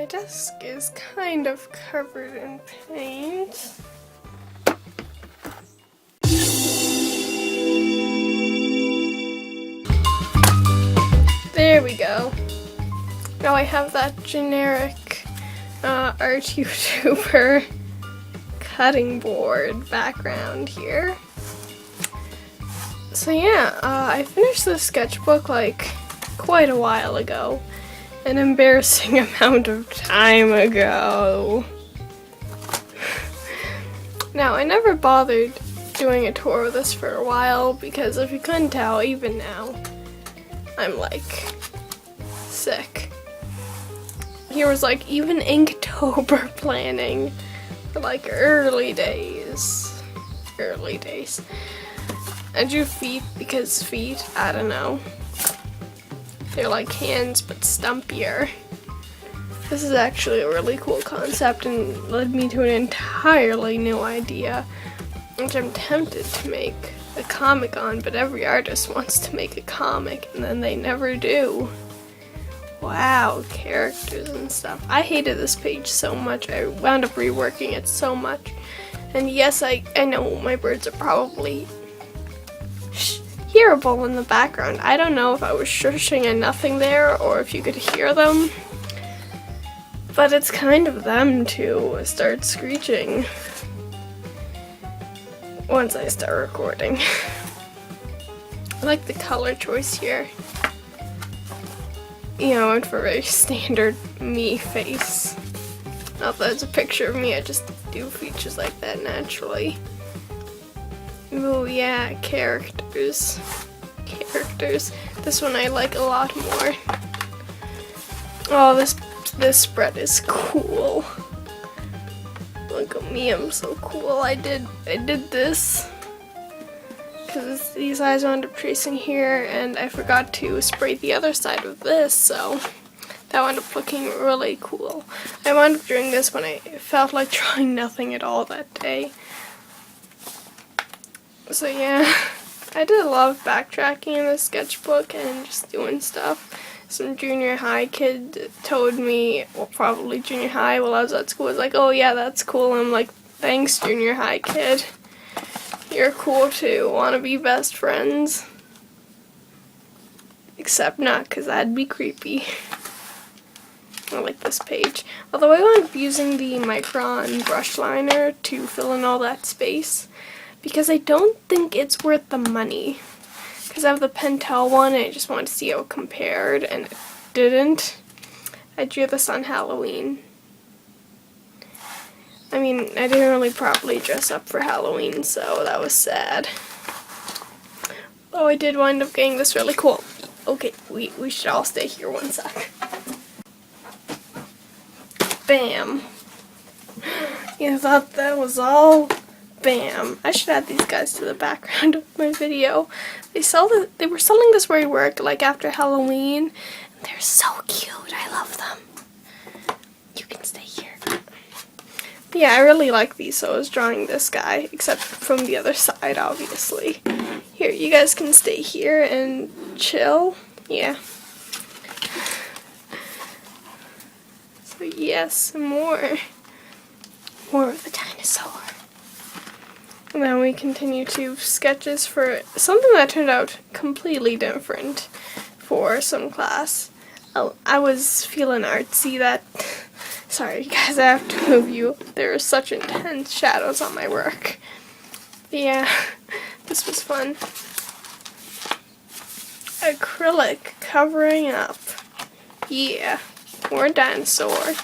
My desk is kind of covered in paint. There we go. Now I have that generic art YouTuber cutting board background here. So yeah, I finished this sketchbook like quite a while ago. An embarrassing amount of time ago. Now, I never bothered doing a tour of this for a while because if you couldn't tell, even now, I'm like sick. Here was like even Inktober planning for like early days. I drew feet because feet, I don't know. They're like hands but stumpier. This is actually a really cool concept and led me to an entirely new idea, which I'm tempted to make a comic on, but every artist wants to make a comic and then they never do. Wow, characters and stuff. I hated this page so much, I wound up reworking it so much. And yes, I know my birds are probably hearable in the background. I don't know if I was shushing and nothing there or if you could hear them, but it's kind of them to start screeching once I start recording. I like the color choice here. You know, I went for a very standard me face. Not that it's a picture of me, I just do features like that naturally. Oh yeah, characters. This one I like a lot more. Oh, this spread is cool. Look at me, I'm so cool. I did this because these eyes wound up tracing here, and I forgot to spray the other side of this, so that wound up looking really cool. I wound up doing this when I felt like drawing nothing at all that day. So yeah, I did a lot of backtracking in this sketchbook and just doing stuff. Some junior high kid told me, well, probably junior high while I was at school, was like, oh yeah, that's cool. And I'm like, thanks, junior high kid. You're cool too. Wanna be best friends? Except not, because that'd be creepy. I like this page. Although I wound up using the Micron brush liner to fill in all that space, because I don't think it's worth the money. Because I have the Pentel one and I just wanted to see how it compared, and it didn't. I drew this on Halloween. I mean, I didn't really properly dress up for Halloween, so that was sad. Oh, I did wind up getting this really cool. Okay, we should all stay here one sec. Bam. You thought that was all? Bam. I should add these guys to the background of my video. They were selling this where I work, like after Halloween. They're so cute. I love them. You can stay here. But yeah, I really like these, so I was drawing this guy, except from the other side, obviously. Here, you guys can stay here and chill. Yeah. So yes, more of the dinosaur. And then we continue to sketches for something that turned out completely different for some class. I was feeling artsy that... Sorry guys, I have to move you. There are such intense shadows on my work. Yeah, this was fun. Acrylic covering up. Yeah, more dinosaur.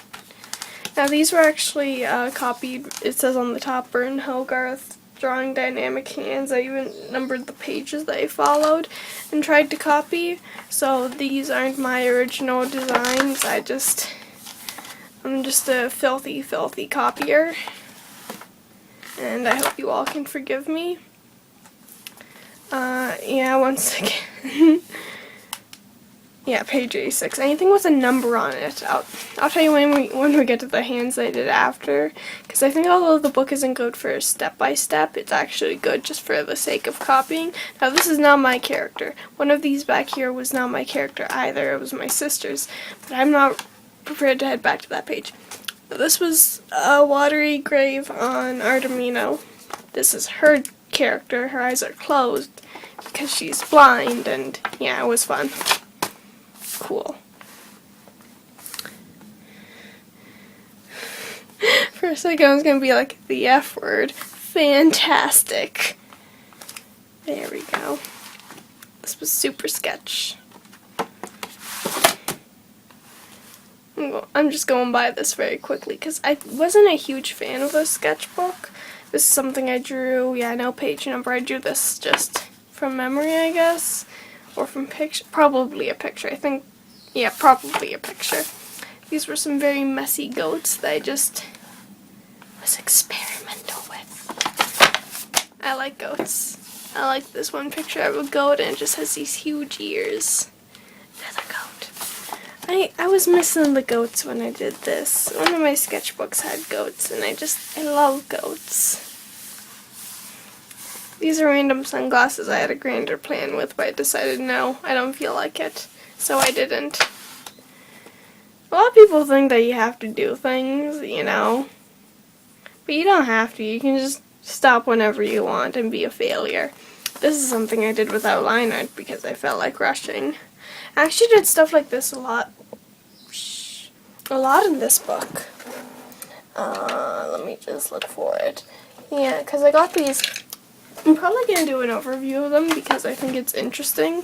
Now these were actually copied, it says on the top, Burton Hogarth Drawing Dynamic Hands. I even numbered the pages that I followed and tried to copy. So these aren't my original designs. I'm just a filthy copier. And I hope you all can forgive me. Yeah, once again. Yeah, page 86. Anything with a number on it, I'll tell you when we get to the hands I did after. Because I think although the book isn't good for step-by-step, it's actually good just for the sake of copying. Now this is not my character. One of these back here was not my character either. It was my sister's. But I'm not prepared to head back to that page. This was a watery grave on Amino. This is her character. Her eyes are closed because she's blind, and yeah, it was fun. Cool. For a second I was going to be like the F word. Fantastic. There we go. This was super sketch. I'm just going by this very quickly because I wasn't a huge fan of the sketchbook. This is something I drew. Yeah, no page number. I drew this just from memory, I guess. Or from picture. Probably a picture. I think, yeah, probably a picture. These were some very messy goats that I just was experimental with. I like goats. I like this one picture of a goat and it just has these huge ears. Another goat. I was missing the goats when I did this. One of my sketchbooks had goats and I love goats. These are random sunglasses I had a grander plan with, but I decided no, I don't feel like it. So I didn't. A lot of people think that you have to do things, you know. But you don't have to. You can just stop whenever you want and be a failure. This is something I did without line art because I felt like rushing. I actually did stuff like this a lot in this book. Let me just look for it. Yeah, because I got these. I'm probably going to do an overview of them because I think it's interesting.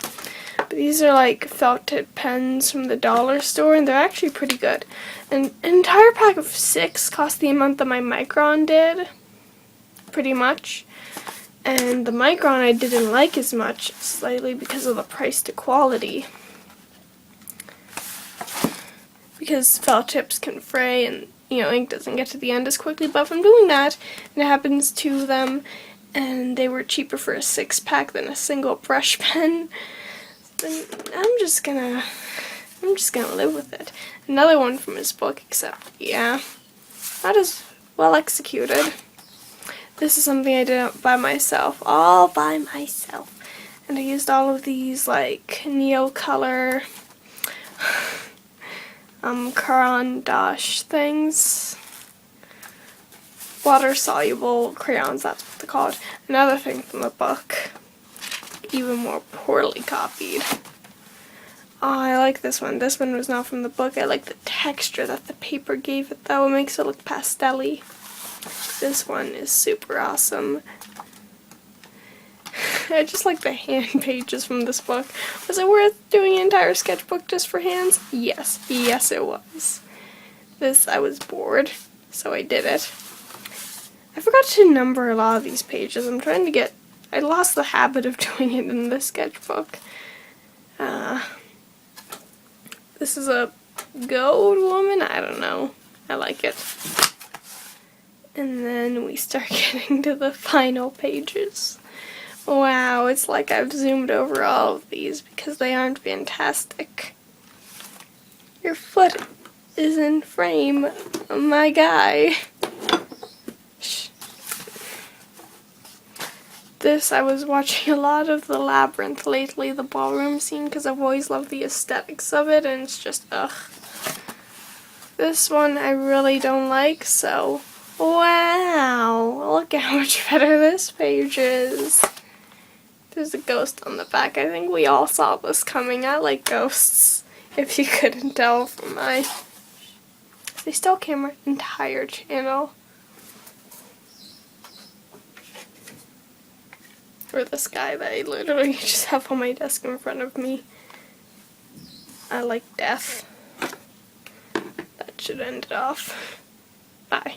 But these are like felt tip pens from the dollar store, and they're actually pretty good. And an entire pack of 6 cost the amount that my Micron did, pretty much. And the Micron I didn't like as much, slightly because of the price to quality. Because felt tips can fray and, you know, ink doesn't get to the end as quickly. But if I'm doing that, and it happens to them, and they were cheaper for a 6-pack than a single brush pen, then I'm just gonna live with it. Another one from his book, except, yeah, not as well executed. This is something I did by myself, all by myself. And I used all of these, like, Neocolor, Caran d'Ache things. Water-soluble crayons, that's what they're called. Another thing from the book, even more poorly copied. Oh, I like this one. This one was not from the book. I like the texture that the paper gave it, though. It makes it look pastel-y. This one is super awesome. I just like the hand pages from this book. Was it worth doing an entire sketchbook just for hands? Yes. Yes, it was. I was bored, so I did it. I forgot to number a lot of these pages. I lost the habit of doing it in the sketchbook. This is a gold woman? I don't know. I like it. And then we start getting to the final pages. Wow, it's like I've zoomed over all of these because they aren't fantastic. Your foot is in frame, my guy. I was watching a lot of The Labyrinth lately, the ballroom scene, because I've always loved the aesthetics of it, and it's just, ugh. This one I really don't like, so, wow, look at how much better this page is. There's a ghost on the back. I think we all saw this coming. I like ghosts, if you couldn't tell from my Stay Still Camera entire channel. Or this guy that I literally just have on my desk in front of me. I like death. That should end it off. Bye.